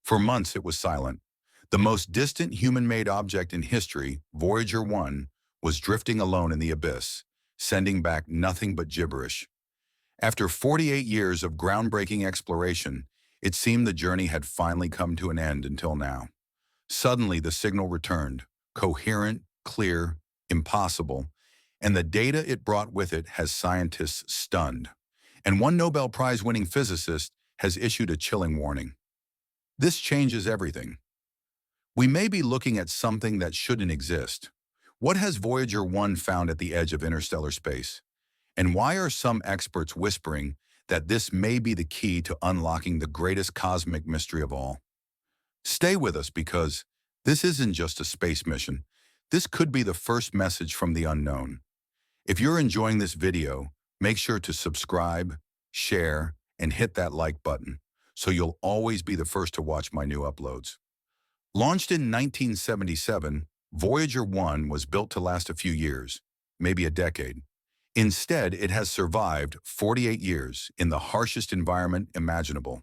For months it was silent. The most distant human-made object in history, Voyager 1, was drifting alone in the abyss, sending back nothing but gibberish. After 48 years of groundbreaking exploration, it seemed the journey had finally come to an end until now. Suddenly the signal returned, coherent, clear, impossible, and the data it brought with it has scientists stunned. And one Nobel Prize-winning physicist has issued a chilling warning. This changes everything. We may be looking at something that shouldn't exist. What has Voyager 1 found at the edge of interstellar space? And why are some experts whispering that this may be the key to unlocking the greatest cosmic mystery of all? Stay with us because this isn't just a space mission. This could be the first message from the unknown. If you're enjoying this video, make sure to subscribe, share, and hit that like button so you'll always be the first to watch my new uploads. Launched in 1977, Voyager 1 was built to last a few years, maybe a decade. Instead, it has survived 48 years in the harshest environment imaginable.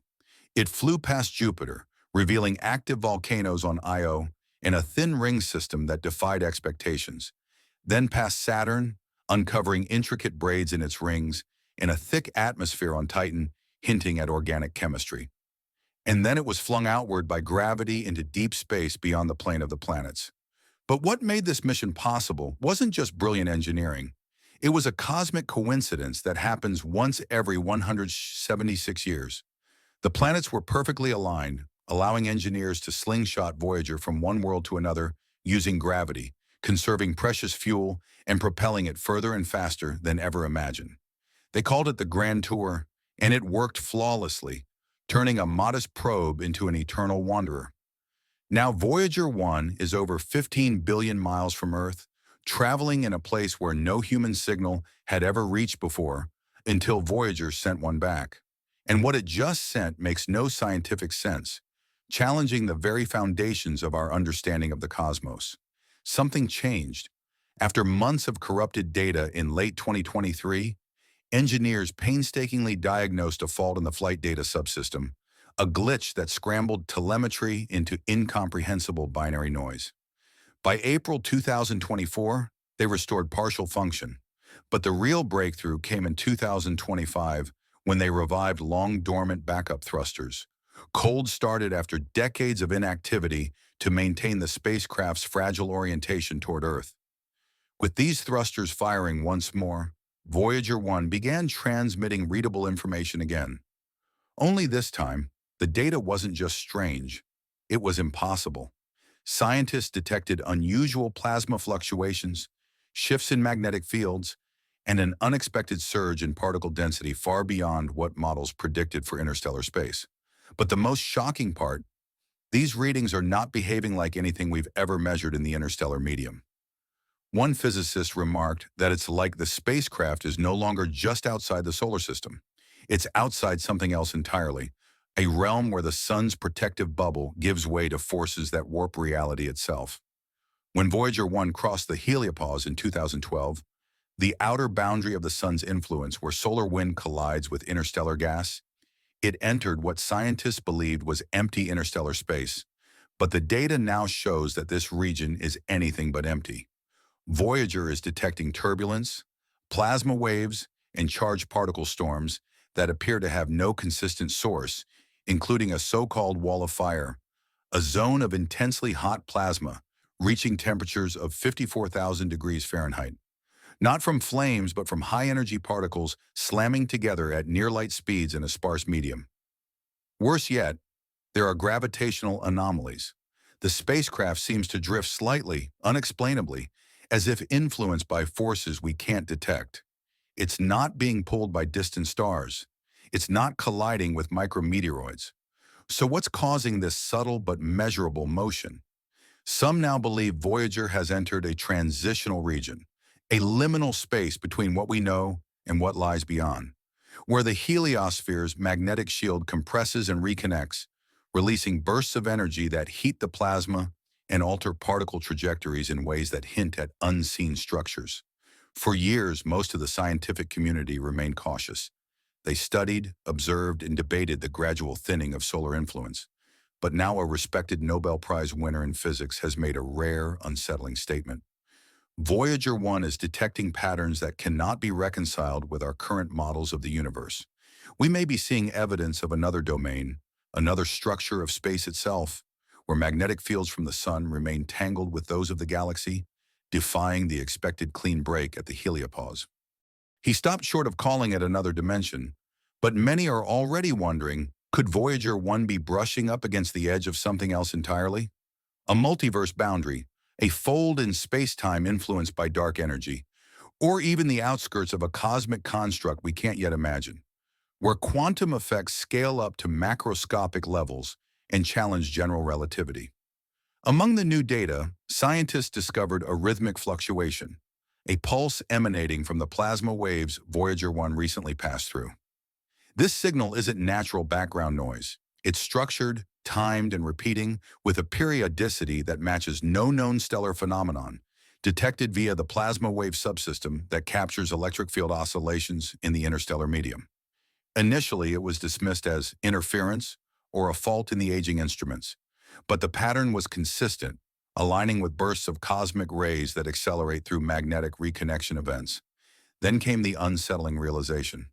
It flew past Jupiter, revealing active volcanoes on Io and a thin ring system that defied expectations. Then past Saturn, uncovering intricate braids in its rings, and a thick atmosphere on Titan, hinting at organic chemistry. And then it was flung outward by gravity into deep space beyond the plane of the planets. But what made this mission possible wasn't just brilliant engineering. It was a cosmic coincidence that happens once every 176 years. The planets were perfectly aligned, allowing engineers to slingshot Voyager from one world to another using gravity, conserving precious fuel and propelling it further and faster than ever imagined. They called it the Grand Tour, and it worked flawlessly, turning a modest probe into an eternal wanderer. Now Voyager 1 is over 15 billion miles from Earth, traveling in a place where no human signal had ever reached before until Voyager sent one back. And what it just sent makes no scientific sense, challenging the very foundations of our understanding of the cosmos. Something changed. After months of corrupted data in late 2023, engineers painstakingly diagnosed a fault in the flight data subsystem, a glitch that scrambled telemetry into incomprehensible binary noise. By April 2024, they restored partial function, but the real breakthrough came in 2025 when they revived long-dormant backup thrusters, cold-started after decades of inactivity to maintain the spacecraft's fragile orientation toward Earth. With these thrusters firing once more, Voyager 1 began transmitting readable information again. Only this time, the data wasn't just strange, it was impossible. Scientists detected unusual plasma fluctuations, shifts in magnetic fields, and an unexpected surge in particle density far beyond what models predicted for interstellar space. But the most shocking part, these readings are not behaving like anything we've ever measured in the interstellar medium. One physicist remarked that it's like the spacecraft is no longer just outside the solar system. It's outside something else entirely, a realm where the sun's protective bubble gives way to forces that warp reality itself. When Voyager 1 crossed the heliopause in 2012, the outer boundary of the sun's influence where solar wind collides with interstellar gas, it entered what scientists believed was empty interstellar space. But the data now shows that this region is anything but empty. Voyager is detecting turbulence, plasma waves, and charged particle storms that appear to have no consistent source, including a so-called wall of fire, a zone of intensely hot plasma reaching temperatures of 54,000 degrees Fahrenheit. Not from flames, but from high-energy particles slamming together at near-light speeds in a sparse medium. Worse yet, there are gravitational anomalies. The spacecraft seems to drift slightly, unexplainably, as if influenced by forces we can't detect. It's not being pulled by distant stars. It's not colliding with micrometeoroids. So what's causing this subtle but measurable motion? Some now believe Voyager has entered a transitional region, a liminal space between what we know and what lies beyond, where the heliosphere's magnetic shield compresses and reconnects, releasing bursts of energy that heat the plasma and alter particle trajectories in ways that hint at unseen structures. For years, most of the scientific community remained cautious. They studied, observed, and debated the gradual thinning of solar influence. but now a respected Nobel Prize winner in physics has made a rare, unsettling statement. Voyager 1 is detecting patterns that cannot be reconciled with our current models of the universe. We may be seeing evidence of another domain, another structure of space itself, where magnetic fields from the sun remain tangled with those of the galaxy, defying the expected clean break at the heliopause. He stopped short of calling it another dimension, but many are already wondering, could Voyager 1 be brushing up against the edge of something else entirely? A multiverse boundary, a fold in space-time influenced by dark energy, or even the outskirts of a cosmic construct we can't yet imagine, where quantum effects scale up to macroscopic levels and challenge general relativity. Among the new data, scientists discovered a rhythmic fluctuation, a pulse emanating from the plasma waves Voyager 1 recently passed through. This signal isn't natural background noise. It's structured, timed, and repeating with a periodicity that matches no known stellar phenomenon, detected via the plasma wave subsystem that captures electric field oscillations in the interstellar medium. Initially, it was dismissed as interference or a fault in the aging instruments, but the pattern was consistent, aligning with bursts of cosmic rays that accelerate through magnetic reconnection events. Then came the unsettling realization.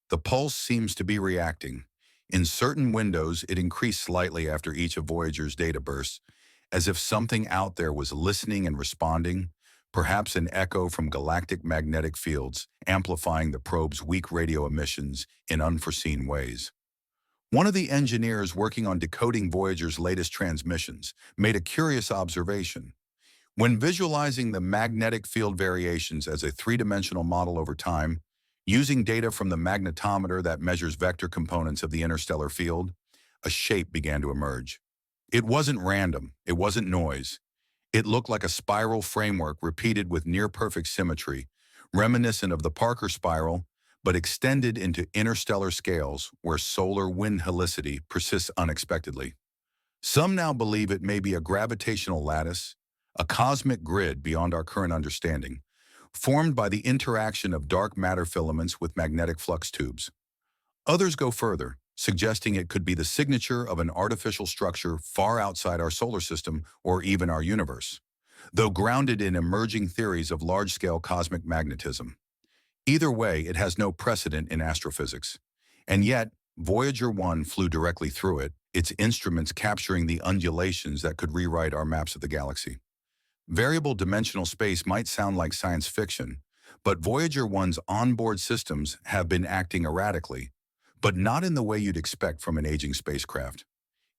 The pulse seems to be reacting. In certain windows, it increased slightly after each of Voyager's data bursts, as if something out there was listening and responding, perhaps an echo from galactic magnetic fields, amplifying the probe's weak radio emissions in unforeseen ways. One of the engineers working on decoding Voyager's latest transmissions made a curious observation. When visualizing the magnetic field variations as a three-dimensional model over time, using data from the magnetometer that measures vector components of the interstellar field, a shape began to emerge. It wasn't random, it wasn't noise. It looked like a spiral framework repeated with near-perfect symmetry, reminiscent of the Parker spiral, but extended into interstellar scales where solar wind helicity persists unexpectedly. Some now believe it may be a gravitational lattice, a cosmic grid beyond our current understanding, formed by the interaction of dark matter filaments with magnetic flux tubes. Others go further, suggesting it could be the signature of an artificial structure far outside our solar system or even our universe, though grounded in emerging theories of large-scale cosmic magnetism. Either way, it has no precedent in astrophysics. And yet, Voyager 1 flew directly through it, its instruments capturing the undulations that could rewrite our maps of the galaxy. Variable dimensional space might sound like science fiction, but Voyager 1's onboard systems have been acting erratically, but not in the way you'd expect from an aging spacecraft.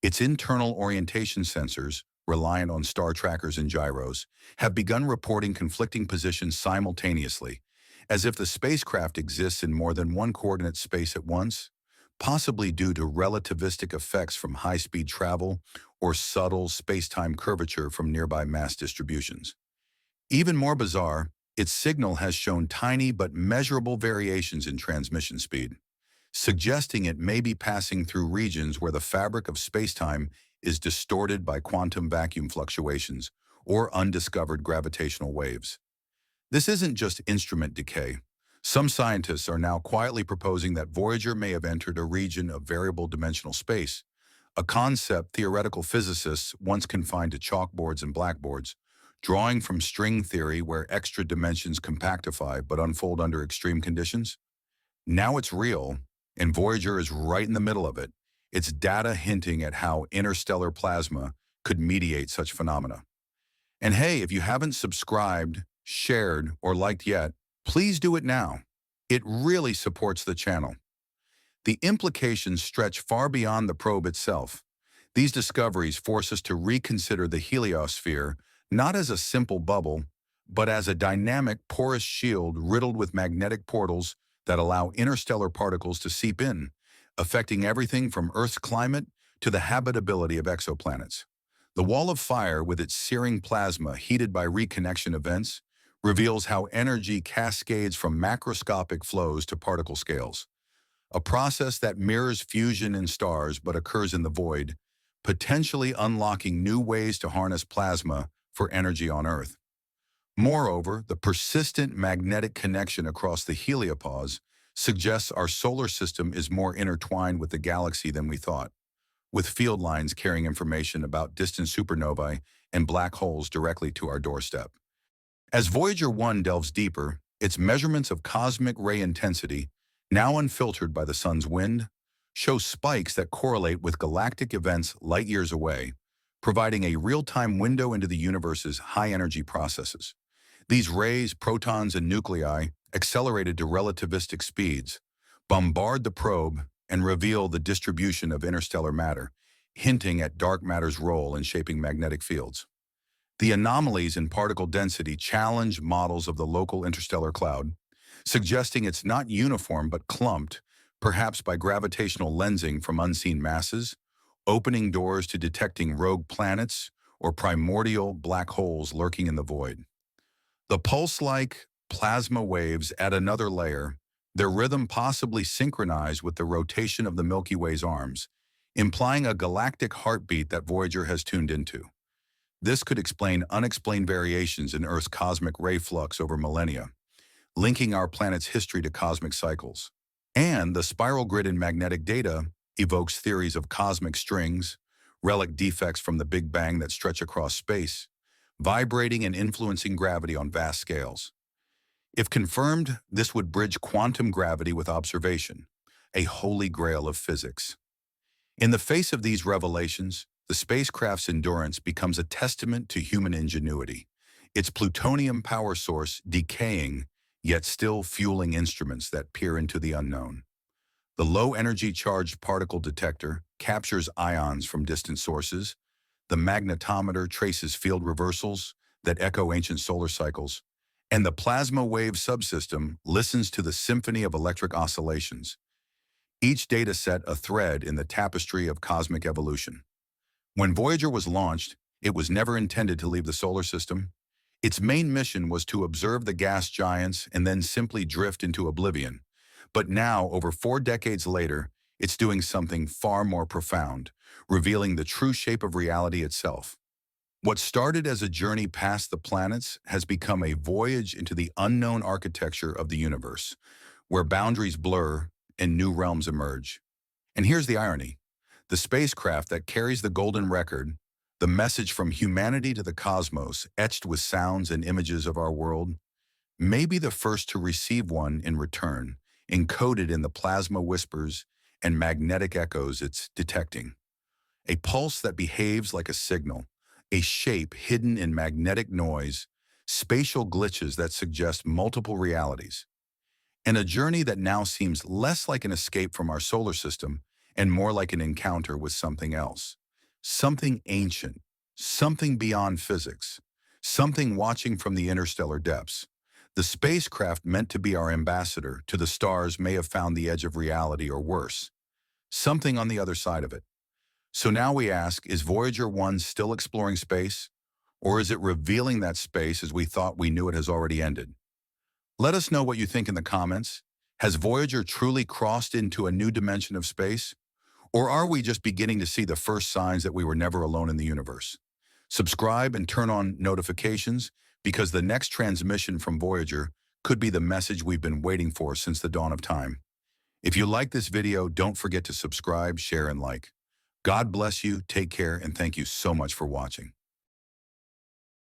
Its internal orientation sensors, reliant on star trackers and gyros, have begun reporting conflicting positions simultaneously, as if the spacecraft exists in more than one coordinate space at once, possibly due to relativistic effects from high-speed travel or subtle space-time curvature from nearby mass distributions. Even more bizarre, its signal has shown tiny but measurable variations in transmission speed, suggesting it may be passing through regions where the fabric of space-time is distorted by quantum vacuum fluctuations or undiscovered gravitational waves. This isn't just instrument decay. Some scientists are now quietly proposing that Voyager may have entered a region of variable dimensional space, a concept theoretical physicists once confined to chalkboards and blackboards, drawing from string theory where extra dimensions compactify but unfold under extreme conditions. Now it's real, and Voyager is right in the middle of it, its data hinting at how interstellar plasma could mediate such phenomena. And hey, if you haven't subscribed, shared, or liked yet, please do it now. It really supports the channel. The implications stretch far beyond the probe itself. These discoveries force us to reconsider the heliosphere not as a simple bubble, but as a dynamic, porous shield riddled with magnetic portals that allow interstellar particles to seep in, affecting everything from Earth's climate to the habitability of exoplanets. The wall of fire, with its searing plasma heated by reconnection events, reveals how energy cascades from macroscopic flows to particle scales, a process that mirrors fusion in stars but occurs in the void, potentially unlocking new ways to harness plasma for energy on Earth. Moreover, the persistent magnetic connection across the heliopause suggests our solar system is more intertwined with the galaxy than we thought. with field lines carrying information about distant supernovae and black holes directly to our doorstep. As Voyager 1 delves deeper, its measurements of cosmic ray intensity, now unfiltered by the sun's wind, show spikes that correlate with galactic events light years away, providing a real-time window into the universe's high-energy processes. These rays, protons, and nuclei, accelerated to relativistic speeds, bombard the probe and reveal the distribution of interstellar matter, hinting at dark matter's role in shaping magnetic fields. The anomalies in particle density challenge models of the local interstellar cloud, suggesting it's not uniform but clumped, perhaps by gravitational lensing from unseen masses, opening doors to detecting rogue planets or primordial black holes lurking in the void. The pulse-like plasma waves add another layer, their rhythm possibly synchronized with the rotation of the Milky Way's arms, implying a galactic heartbeat that Voyager has tuned into. This could explain unexplained variations in Earth's cosmic ray flux over millennia, linking our planet's history to cosmic cycles. And the spiral grid in magnetic data evokes theories of cosmic strings, relic defects from the Big Bang that stretch across space, vibrating and influencing gravity on vast scales. If confirmed, this would bridge quantum gravity with observation, a holy grail of physics. In the face of these revelations, the spacecraft's endurance becomes a testament to human ingenuity, its plutonium power source decaying, yet still fueling instruments that peer into the unknown. The low-energy charged particle detector captures ions from distant sources, the magnetometer traces field reversals that echo ancient solar cycles, and the plasma wave subsystem listens to the symphony of electric oscillations, each data set a thread in the tapestry of cosmic evolution. When Voyager was launched, it was never intended to leave the solar system. Its main mission was to observe the gas giants and then simply drift into oblivion. But now, over 4 decades later, it's doing something far more profound, revealing the true shape of reality itself. What started as a journey past the planets has become a voyage into the unknown architecture of the universe, where boundaries blur and new realms emerge. And here's the irony. The spacecraft that carries the golden record, the message from humanity to the cosmos, etched with sounds and images of our world, may be the first to receive one in return, encoded in the plasma whispers and magnetic echoes it's detecting. A pulse that behaves like a signal, a shape hidden in magnetic noise, spatial glitches that suggest multiple realities, and a journey that now seems less like an escape from our solar system and more like an encounter with something else. Something ancient, something beyond physics, something watching from the interstellar depths. The spacecraft meant to be our ambassador to the stars may have found the edge of reality or worse, something on the other side of it. So now we ask, is Voyager 1 still exploring space? Or is it revealing that space as we thought we knew it has already ended? Let us know what you think in the comments. Has Voyager truly crossed into a new dimension of space? Or are we just beginning to see the first signs that we were never alone in the universe? Subscribe and turn on notifications because the next transmission from Voyager could be the message we've been waiting for since the dawn of time. If you like this video, don't forget to subscribe, share, and like. God bless you, take care, and thank you so much for watching.